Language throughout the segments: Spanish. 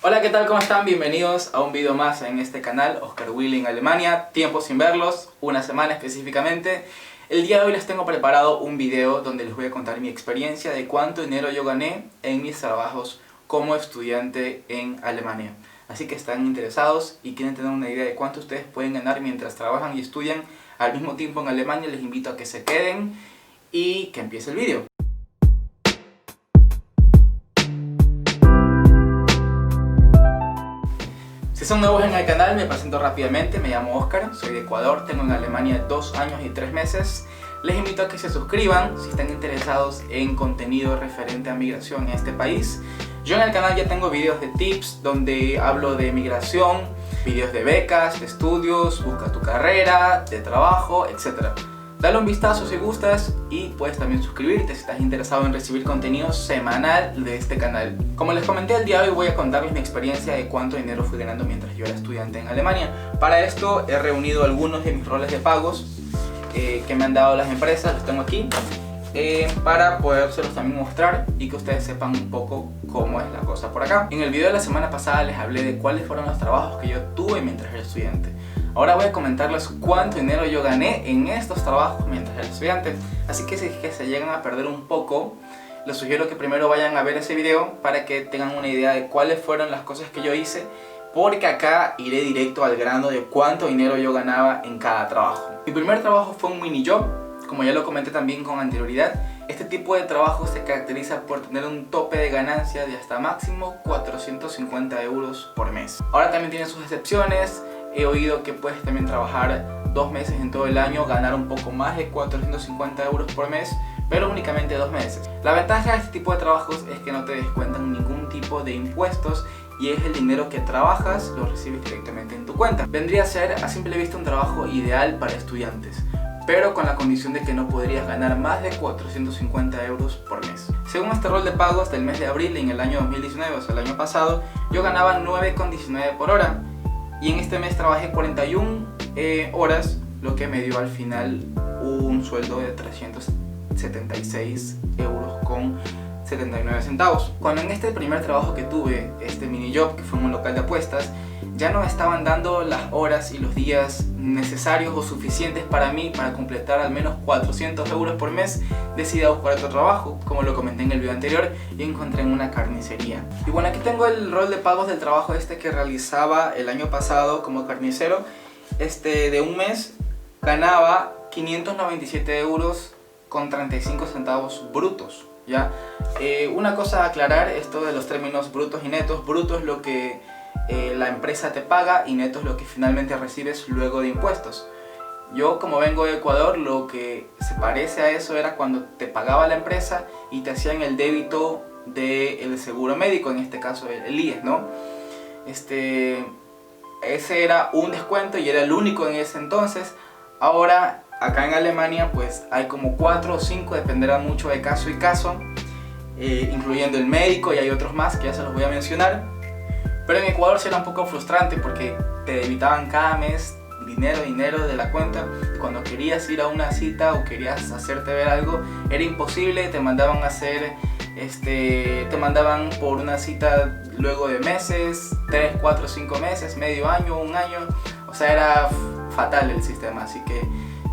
Hola, ¿qué tal? ¿Cómo están? Bienvenidos a un video más en este canal, Oscar Willy en Alemania. Tiempo sin verlos, una semana específicamente. El día de hoy les tengo preparado un video donde les voy a contar mi experiencia de cuánto dinero yo gané en mis trabajos como estudiante en Alemania. Así que están interesados y quieren tener una idea de cuánto ustedes pueden ganar mientras trabajan y estudian al mismo tiempo en Alemania, les invito a que se queden y que empiece el video. Si son nuevos en el canal, me presento rápidamente, me llamo Oscar, soy de Ecuador, tengo en Alemania 2 años y 3 meses. Les invito a que se suscriban si están interesados en contenido referente a migración en este país. Yo en el canal ya tengo videos de tips donde hablo de migración, videos de becas, de estudios, busca tu carrera, de trabajo, etc. Dale un vistazo si gustas y puedes también suscribirte si estás interesado en recibir contenido semanal de este canal. Como les comenté, el día de hoy voy a contarles mi experiencia de cuánto dinero fui ganando mientras yo era estudiante en Alemania. Para esto he reunido algunos de mis roles de pagos que me han dado las empresas, los tengo aquí, para podérselos también mostrar y que ustedes sepan un poco cómo es la cosa por acá. En el video de la semana pasada les hablé de cuáles fueron los trabajos que yo tuve mientras era estudiante. Ahora voy a comentarles cuánto dinero yo gané en estos trabajos mientras era estudiante. Así que si es que se llegan a perder un poco, les sugiero que primero vayan a ver ese video para que tengan una idea de cuáles fueron las cosas que yo hice, porque acá iré directo al grano de cuánto dinero yo ganaba en cada trabajo. Mi primer trabajo fue un mini job, como ya lo comenté también con anterioridad. Este tipo de trabajo se caracteriza por tener un tope de ganancia de hasta máximo 450 euros por mes. Ahora también tiene sus excepciones. He oído que puedes también trabajar 2 meses en todo el año, ganar un poco más de 450 euros por mes, pero únicamente 2 meses. La ventaja de este tipo de trabajos es que no te descuentan ningún tipo de impuestos y es el dinero que trabajas, lo recibes directamente en tu cuenta. Vendría a ser a simple vista un trabajo ideal para estudiantes, pero con la condición de que no podrías ganar más de 450 euros por mes. Según este rol de pagos del mes de abril en el año 2019, o sea el año pasado, yo ganaba 9,19 por hora. Y en este mes trabajé 41 horas, lo que me dio al final un sueldo de 376 euros con 79 centavos. Cuando en este primer trabajo que tuve, este mini job, que fue en un local de apuestas, ya no me estaban dando las horas y los días necesarios o suficientes para mí para completar al menos 400 euros por mes, decidí buscar otro trabajo, como lo comenté en el video anterior, y encontré en una carnicería. Y bueno, aquí tengo el rol de pagos del trabajo que realizaba el año pasado como carnicero. De un mes ganaba 597 euros con 35 centavos brutos, ¿ya? Una cosa a aclarar, esto de los términos brutos y netos. Bruto es lo que la empresa te paga y neto es lo que finalmente recibes luego de impuestos. Yo, como vengo de Ecuador, lo que se parece a eso era cuando te pagaba la empresa y te hacían el débito del seguro médico, en este caso el IES, ¿no? Ese era un descuento y era el único en ese entonces. Ahora acá en Alemania pues hay como 4 o 5, dependerá mucho de caso y caso, incluyendo el médico, y hay otros más que ya se los voy a mencionar. Pero en Ecuador sí era un poco frustrante porque te debitaban cada mes dinero de la cuenta. Cuando querías ir a una cita o querías hacerte ver algo, era imposible. Te mandaban a hacer, te mandaban por una cita luego de meses, 3, 4, 5 meses, medio año, un año. O sea, era fatal el sistema, así que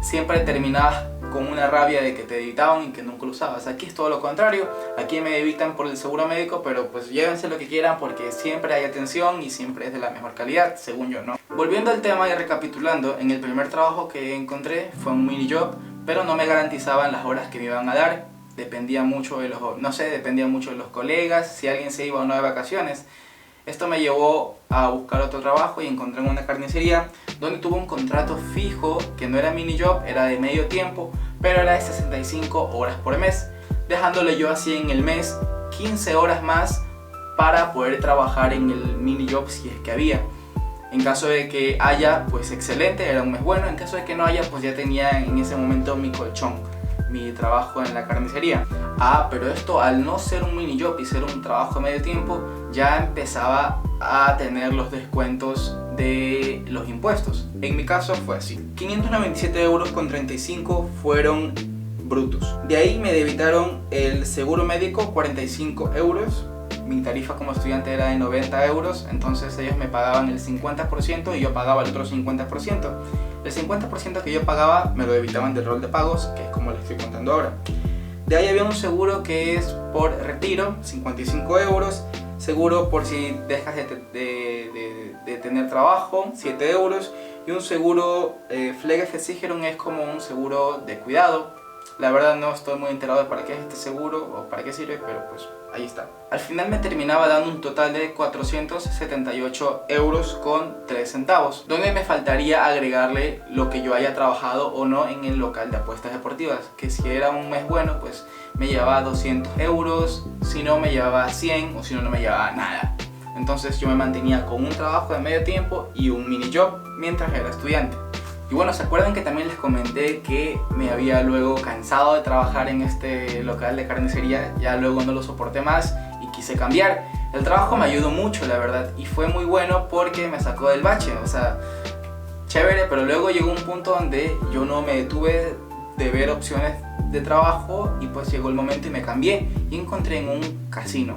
siempre terminabas con una rabia de que te debitaban y que nunca lo usabas. Aquí es todo lo contrario, aquí me debitan por el seguro médico, pero pues llévense lo que quieran porque siempre hay atención y siempre es de la mejor calidad, según yo, ¿no? Volviendo al tema y recapitulando, en el primer trabajo que encontré fue un mini job, pero no me garantizaban las horas que me iban a dar. Dependía mucho de dependía mucho de los colegas, si alguien se iba o no de vacaciones. Esto me llevó a buscar otro trabajo y encontré en una carnicería donde tuve un contrato fijo que no era mini job, era de medio tiempo, pero era de 65 horas por mes, dejándole yo así en el mes 15 horas más para poder trabajar en el mini job si es que había. En caso de que haya, pues excelente, era un mes bueno. En caso de que no haya, pues ya tenía en ese momento mi colchón, mi trabajo en la carnicería. Pero esto, al no ser un mini job y ser un trabajo de medio tiempo, ya empezaba a tener los descuentos de los impuestos. En mi caso fue así: 597 euros con 35 fueron brutos. De ahí me debitaron el seguro médico, 45 euros, mi tarifa como estudiante era de 90 euros, entonces ellos me pagaban el 50% y yo pagaba el otro 50%. El 50% que yo pagaba me lo debitaban del rol de pagos, que es como les estoy contando ahora. De ahí había un seguro que es por retiro, 55 euros. Seguro por si dejas de tener trabajo, 7 euros. Y un seguro Pflegeversicherung es como un seguro de cuidado. La verdad no estoy muy enterado de para qué es este seguro o para qué sirve, pero pues ahí está. Al final me terminaba dando un total de 478 euros con 3 centavos, donde me faltaría agregarle lo que yo haya trabajado o no en el local de apuestas deportivas, que si era un mes bueno pues me llevaba 200 euros, si no me llevaba 100 o si no, no me llevaba nada. Entonces yo me mantenía con un trabajo de medio tiempo y un mini job mientras era estudiante. Y bueno, ¿se acuerdan que también les comenté que me había luego cansado de trabajar en este local de carnicería? Ya luego no lo soporté más y quise cambiar. El trabajo me ayudó mucho, la verdad, y fue muy bueno porque me sacó del bache. O sea, chévere, pero luego llegó un punto donde yo no me detuve de ver opciones de trabajo y pues llegó el momento y me cambié y encontré en un casino.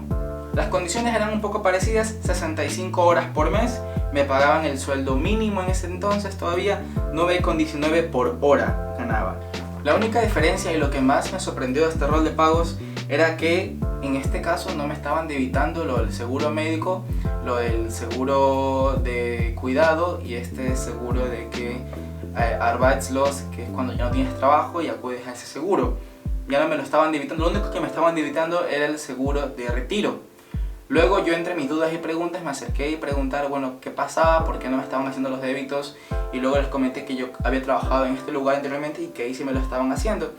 Las condiciones eran un poco parecidas, 65 horas por mes, me pagaban el sueldo mínimo en ese entonces todavía, 9,19 por hora ganaba. La única diferencia y lo que más me sorprendió de este rol de pagos era que en este caso no me estaban debitando lo del seguro médico, lo del seguro de cuidado y este seguro de que Arbeitslos, que es cuando ya no tienes trabajo y acudes a ese seguro. Ya no me lo estaban debitando, lo único que me estaban debitando era el seguro de retiro. Luego yo, entre mis dudas y preguntas, me acerqué y preguntar, bueno, qué pasaba, por qué no me estaban haciendo los débitos, y luego les comenté que yo había trabajado en este lugar anteriormente y que ahí sí me lo estaban haciendo.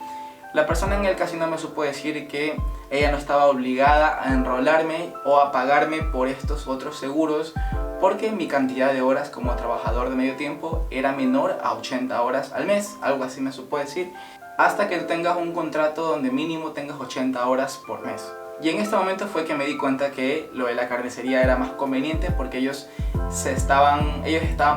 La persona en el casino me supo decir que ella no estaba obligada a enrolarme o a pagarme por estos otros seguros porque mi cantidad de horas como trabajador de medio tiempo era menor a 80 horas al mes, algo así me supo decir, hasta que tengas un contrato donde mínimo tengas 80 horas por mes. Y en este momento fue que me di cuenta que lo de la carnicería era más conveniente porque ellos estaban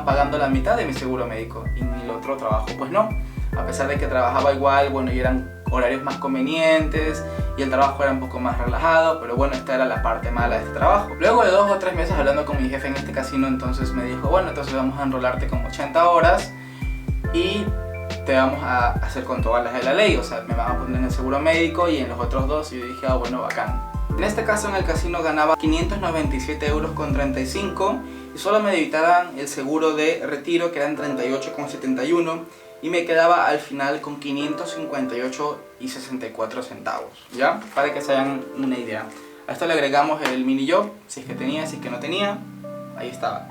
pagando la mitad de mi seguro médico y en el otro trabajo pues no. A pesar de que trabajaba igual, bueno, y eran horarios más convenientes y el trabajo era un poco más relajado, pero bueno, esta era la parte mala de este trabajo. Luego de 2 o 3 meses hablando con mi jefe en este casino, entonces me dijo, bueno, entonces vamos a enrolarte con 80 horas y te vamos a hacer con todas las de la ley, o sea, me van a poner en el seguro médico y en los otros 2, y yo dije, bueno, bacán. En este caso en el casino ganaba 597 euros con 35 y solo me debitaban el seguro de retiro que eran 38,71 y me quedaba al final con 558,64 centavos, ¿ya? Para que se hagan una idea. A esto le agregamos el mini job, si es que tenía, si es que no tenía, ahí estaba.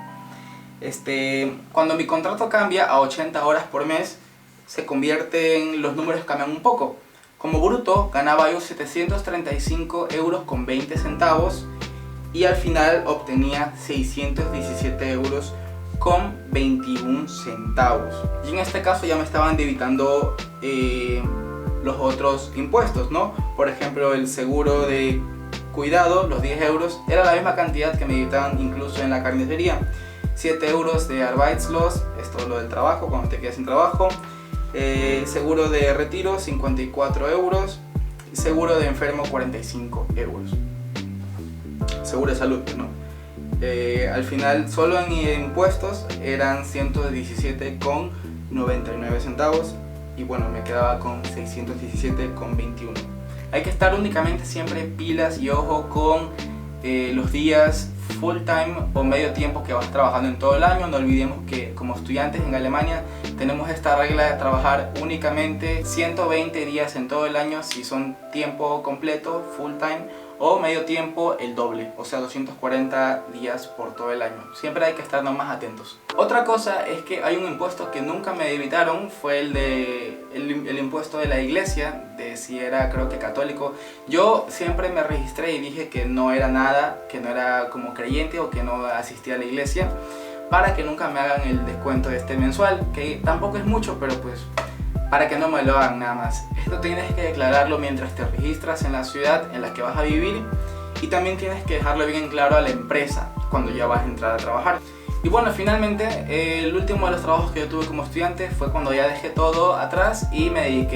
Cuando mi contrato cambia a 80 horas por mes, se convierten, los números cambian un poco. Como bruto ganaba yo 735 euros con 20 centavos y al final obtenía 617 euros con 21 centavos. Y en este caso ya me estaban debitando los otros impuestos, ¿no? Por ejemplo, el seguro de cuidado, los 10 euros, era la misma cantidad que me debitaban incluso en la carnicería. 7 euros de Arbeitslos, esto es lo del trabajo, cuando te quedas sin trabajo. Seguro de retiro 54 euros, seguro de enfermo 45 euros, seguro de salud, ¿no? Al final solo en impuestos eran 117,99 centavos y bueno, me quedaba con 617,21. Hay que estar únicamente siempre pilas y ojo con los días full time o medio tiempo que vas trabajando en todo el año. No olvidemos que como estudiantes en Alemania tenemos esta regla de trabajar únicamente 120 días en todo el año si son tiempo completo, full time, o medio tiempo el doble, o sea 240 días por todo el año. Siempre hay que estar más atentos. Otra cosa es que hay un impuesto que nunca me debitaron, fue el impuesto de la iglesia, de si era, creo que católico. Yo siempre me registré y dije que no era nada, que no era como creyente o que no asistía a la iglesia, para que nunca me hagan el descuento mensual, que tampoco es mucho, pero pues para que no me lo hagan nada más. Esto tienes que declararlo mientras te registras en la ciudad en la que vas a vivir y también tienes que dejarlo bien claro a la empresa cuando ya vas a entrar a trabajar. Y bueno, finalmente el último de los trabajos que yo tuve como estudiante fue cuando ya dejé todo atrás y me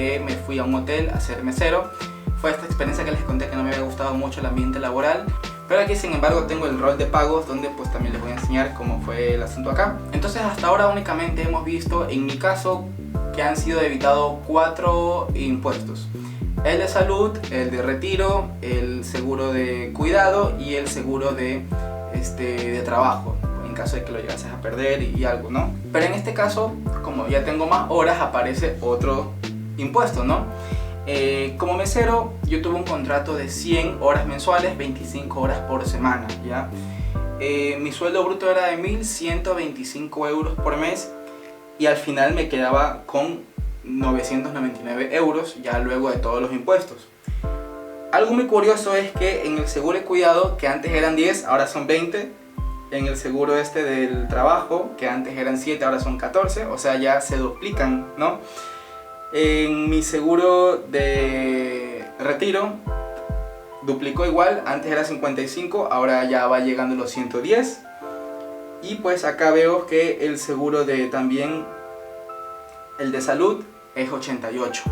fui a un hotel a ser mesero. Fue esta experiencia que les conté que no me había gustado mucho el ambiente laboral, Pero aquí sin embargo tengo el rol de pagos, donde pues también les voy a enseñar cómo fue el asunto acá. Entonces hasta ahora únicamente hemos visto, en mi caso, que han sido debitados 4 impuestos: el de salud, el de retiro, el seguro de cuidado y el seguro de trabajo, en caso de que lo llegases a perder y algo, ¿no? Pero en este caso, como ya tengo más horas, aparece otro impuesto, ¿no? Como mesero, yo tuve un contrato de 100 horas mensuales, 25 horas por semana, ¿ya? Mi sueldo bruto era de 1.125 euros por mes, y al final me quedaba con 999 euros, ya luego de todos los impuestos. Algo muy curioso es que en el seguro de cuidado, que antes eran 10, ahora son 20. En el seguro del trabajo, que antes eran 7, ahora son 14. O sea, ya se duplican, ¿no? En mi seguro de retiro, duplicó igual. Antes era 55, ahora ya va llegando a los 110. Y pues acá veo que el seguro también, el de salud, es 88.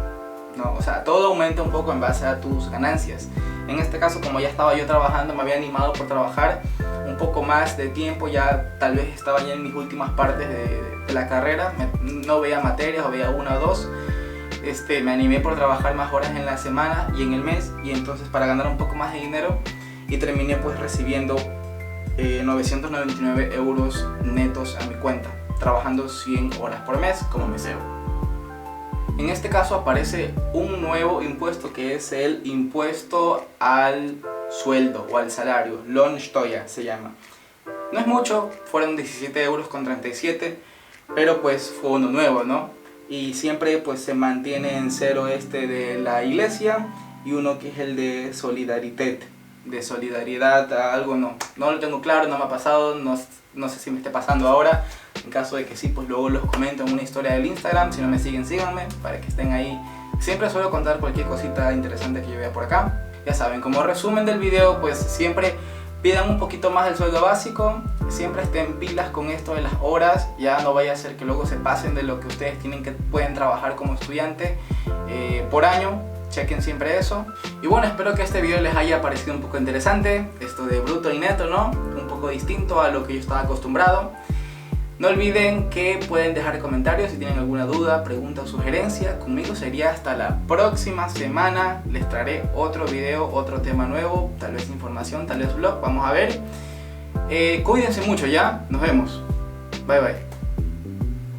No, o sea, todo aumenta un poco en base a tus ganancias. En este caso, como ya estaba yo trabajando, me había animado por trabajar un poco más de tiempo, ya tal vez estaba ya en mis últimas partes de la carrera, no veía materias o veía 1 o 2. Me animé por trabajar más horas en la semana y en el mes, y entonces para ganar un poco más de dinero, y terminé pues recibiendo 999 euros netos a mi cuenta, trabajando 100 horas por mes como mesero. En este caso aparece un nuevo impuesto, que es el impuesto al sueldo o al salario, Lohnsteuer se llama. No es mucho, fueron 17 euros con 37, pero pues fue uno nuevo, ¿no? Y siempre pues se mantiene en cero de la iglesia, y uno que es el de Solidaridad, algo no lo tengo claro, no me ha pasado, no sé si me esté pasando ahora. En caso de que sí, pues luego los comento en una historia del Instagram. Si no me siguen, síganme para que estén ahí. Siempre suelo contar cualquier cosita interesante que yo vea por acá. Ya saben, como resumen del video, pues siempre pidan un poquito más del sueldo básico, siempre estén pilas con esto de las horas, ya no vaya a ser que luego se pasen de lo que ustedes pueden trabajar como estudiante por año. Chequen siempre eso. Y bueno, espero que este video les haya parecido un poco interesante, esto de bruto y neto, ¿no? Un poco distinto a lo que yo estaba acostumbrado. No olviden que pueden dejar comentarios si tienen alguna duda, pregunta o sugerencia. Conmigo sería hasta la próxima semana. Les traeré otro video, otro tema nuevo, tal vez información, tal vez vlog, vamos a ver. Cuídense mucho ya, nos vemos. Bye bye.